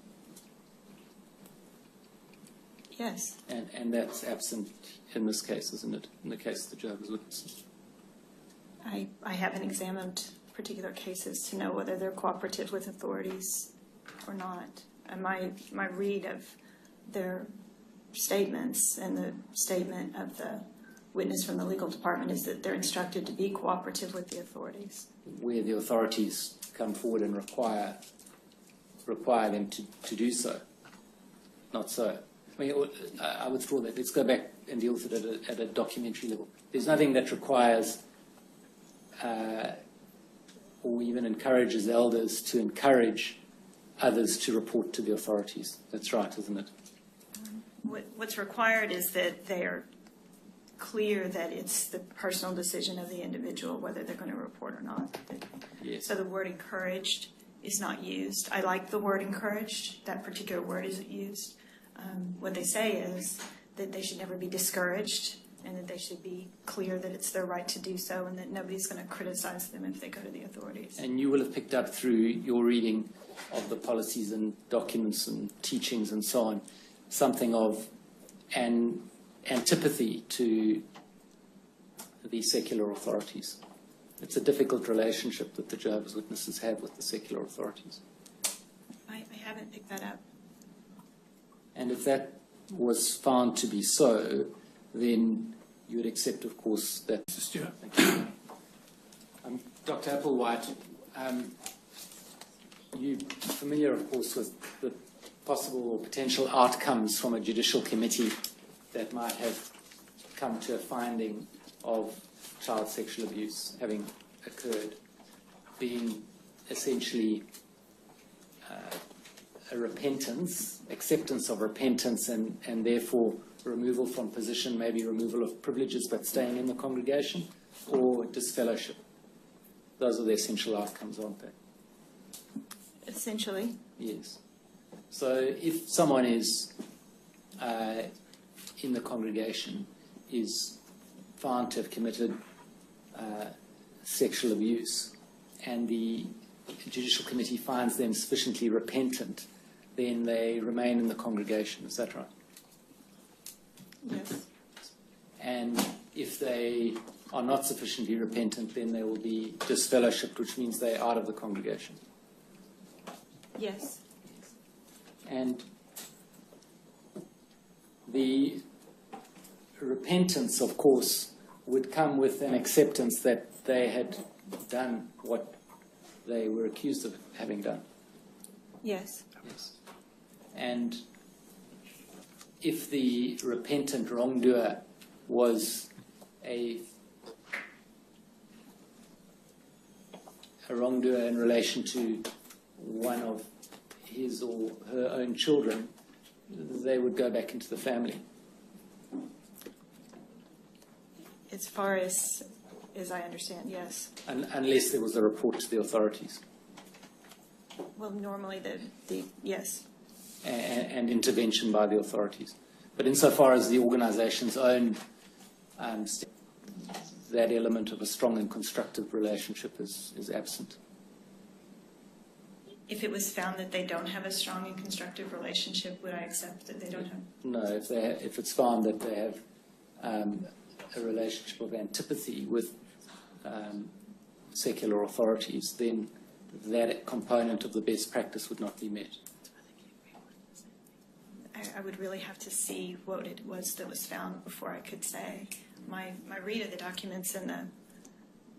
Speaker 3: Yes.
Speaker 2: And that's absent in this case, isn't it? In the case of the Jehovah's Witnesses.
Speaker 3: I haven't examined particular cases to know whether they're cooperative with authorities or not. And my read of their statements and the statement of the witness from the legal department is that they're instructed to be cooperative with the authorities.
Speaker 2: Where the authorities come forward and require them to do so. Not so. I mean, I withdraw that. Let's go back and deal with it at a documentary level. There's nothing that requires or even encourages elders to encourage others to report to the authorities. That's right, isn't it?
Speaker 3: What's required is that they are clear that it's the personal decision of the individual whether they're going to report or not.
Speaker 2: Yes.
Speaker 3: So the word encouraged is not used. I like the word encouraged. That particular word isn't used. What they say is that they should never be discouraged and that they should be clear that it's their right to do so and that nobody's going to criticize them if they go to the authorities.
Speaker 2: And you will have picked up through your reading of the policies and documents and teachings and so on, something of an antipathy to the secular authorities. It's a difficult relationship that the Jehovah's Witnesses have with the secular authorities.
Speaker 3: I haven't picked that up.
Speaker 2: And if that was found to be so, then you would accept, of course, that...
Speaker 1: Mr. Stewart.
Speaker 2: Thank you. Dr. Applewhite, you're familiar, of course, with the possible or potential outcomes from a judicial committee that might have come to a finding of child sexual abuse having occurred, being essentially a repentance, acceptance of repentance, and therefore removal from position, maybe removal of privileges but staying in the congregation, or disfellowship. Those are the essential outcomes, aren't they?
Speaker 3: Essentially.
Speaker 2: Yes. So if someone is in the congregation, is found to have committed sexual abuse, and the judicial committee finds them sufficiently repentant, then they remain in the congregation. Is that right?
Speaker 3: Yes.
Speaker 2: And if they are not sufficiently repentant, then they will be disfellowshipped, which means they're out of the congregation.
Speaker 3: Yes.
Speaker 2: And the repentance, of course, would come with an acceptance that they had done what they were accused of having done.
Speaker 3: Yes.
Speaker 2: Yes. And if the repentant wrongdoer was a wrongdoer in relation to one of his or her own children, they would go back into the family.
Speaker 3: As far as I understand, yes.
Speaker 2: Unless there was a report to the authorities.
Speaker 3: Well, normally yes.
Speaker 2: And intervention by the authorities. But insofar as the organisation's own that element of a strong and constructive relationship is absent.
Speaker 3: If it was found that they don't have a strong and constructive relationship, would I accept that they don't have?
Speaker 2: No, if it's found that they have a relationship of antipathy with secular authorities, then that component of the best practice would not be met.
Speaker 3: I would really have to see what it was that was found before I could say. My read of the documents and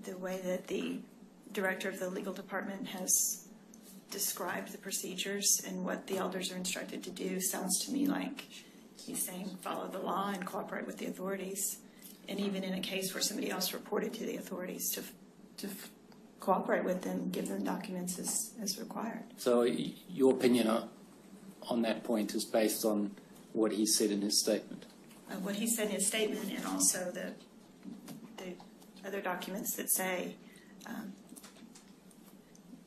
Speaker 3: the way that the director of the legal department has described the procedures and what the elders are instructed to do sounds to me like he's saying follow the law and cooperate with the authorities. And even in a case where somebody else reported to the authorities to cooperate with them, give them documents as required.
Speaker 2: So your opinion on that point is based on what he said in his statement?
Speaker 3: What he said in his statement, and also the other documents that say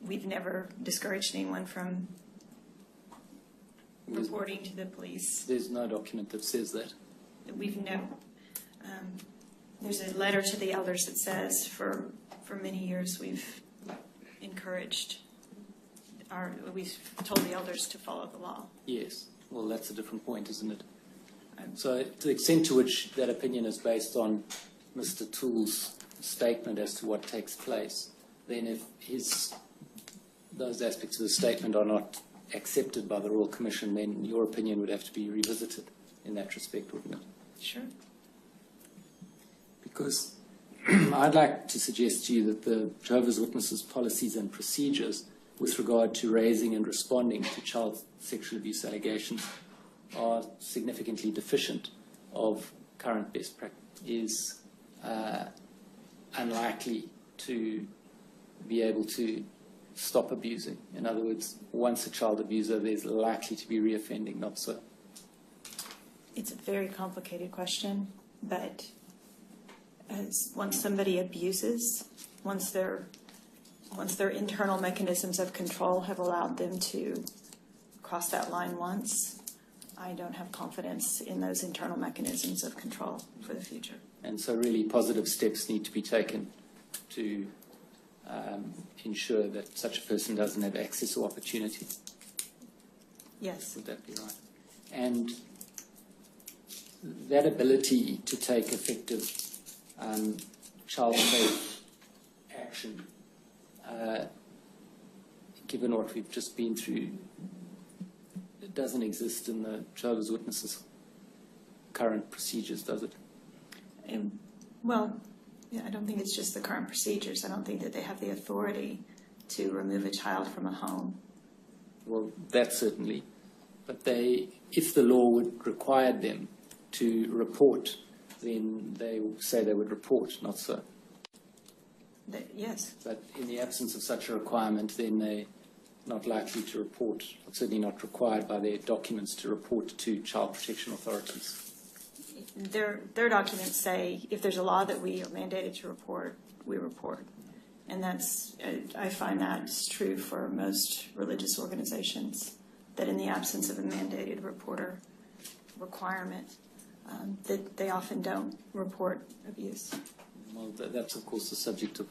Speaker 3: we've never discouraged anyone from reporting to the police.
Speaker 2: There's no document that says that.
Speaker 3: We've never. There's a letter to the elders that says for many years we've encouraged we've told the elders to follow the law.
Speaker 2: Yes. Well, that's a different point, isn't it? So to the extent to which that opinion is based on Mr. Toole's statement as to what takes place, then if those aspects of the statement are not accepted by the Royal Commission, then your opinion would have to be revisited in that respect, wouldn't it?
Speaker 3: Sure.
Speaker 2: Because I'd like to suggest to you that the Jehovah's Witnesses' policies and procedures with regard to raising and responding to child sexual abuse allegations are significantly deficient of current best practice, is unlikely to be able to stop abusing. In other words, once a child abuser, there's likely to be reoffending, not so.
Speaker 3: It's a very complicated question, but once somebody abuses, once their internal mechanisms of control have allowed them to cross that line once, I don't have confidence in those internal mechanisms of control for the future.
Speaker 2: And so really positive steps need to be taken to ensure that such a person doesn't have access or opportunity.
Speaker 3: Yes.
Speaker 2: Would that be right? And that ability to take effective child safe action, given what we've just been through, it doesn't exist in the Jehovah's Witnesses' current procedures, does it?
Speaker 3: Well, yeah, I don't think it's just the current procedures. I don't think that they have the authority to remove a child from a home.
Speaker 2: Well, that certainly. But if the law would require them to report, then they say they would report, not so.
Speaker 3: Yes.
Speaker 2: But in the absence of such a requirement, then they're not likely to report, or certainly not required by their documents to report to child protection authorities.
Speaker 3: Their documents say if there's a law that we are mandated to report, we report. And I find that's true for most religious organizations, that in the absence of a mandated reporter requirement, that they often don't report abuse.
Speaker 2: Well, that's of course the subject of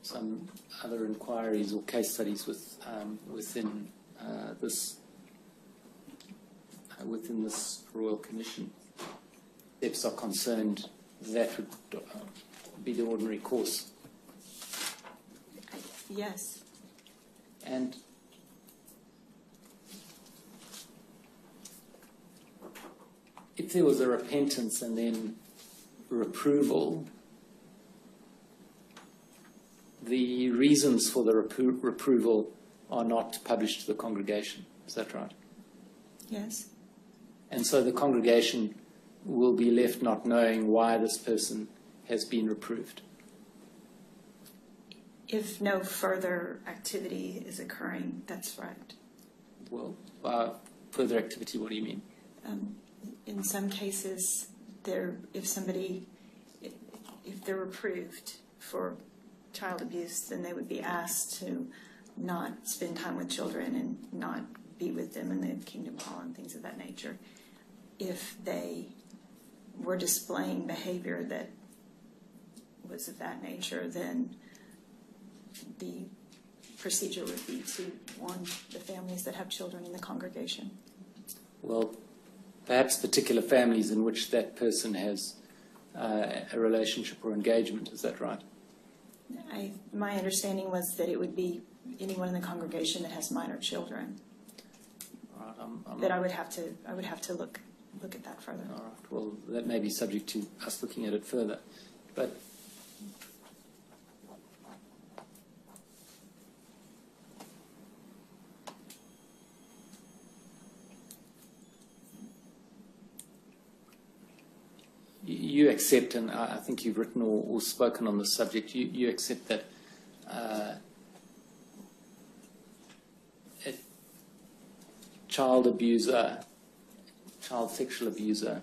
Speaker 2: some other inquiries or case studies within this Royal Commission. Steps are concerned, that would be the ordinary course.
Speaker 3: Yes.
Speaker 2: And if there was a repentance and then reproval, the reasons for the reproval are not published to the congregation. Is that right?
Speaker 3: Yes.
Speaker 2: And so the congregation will be left not knowing why this person has been reproved.
Speaker 3: If no further activity is occurring, that's right.
Speaker 2: Well, by further activity, what do you mean?
Speaker 3: In some cases, if they're reproved for child abuse, then they would be asked to not spend time with children and not be with them in the Kingdom Hall and things of that nature. If they were displaying behavior that was of that nature, then the procedure would be to warn the families that have children in the congregation.
Speaker 2: Well, perhaps particular families in which that person has a relationship or engagement. Is that right?
Speaker 3: My understanding was that it would be anyone in the congregation that has minor children.
Speaker 2: Right,
Speaker 3: that I would have to look at that further.
Speaker 2: All right. Well, that may be subject to us looking at it further, but. You accept, and I think you've written or spoken on this subject, you accept that a child abuser, child sexual abuser,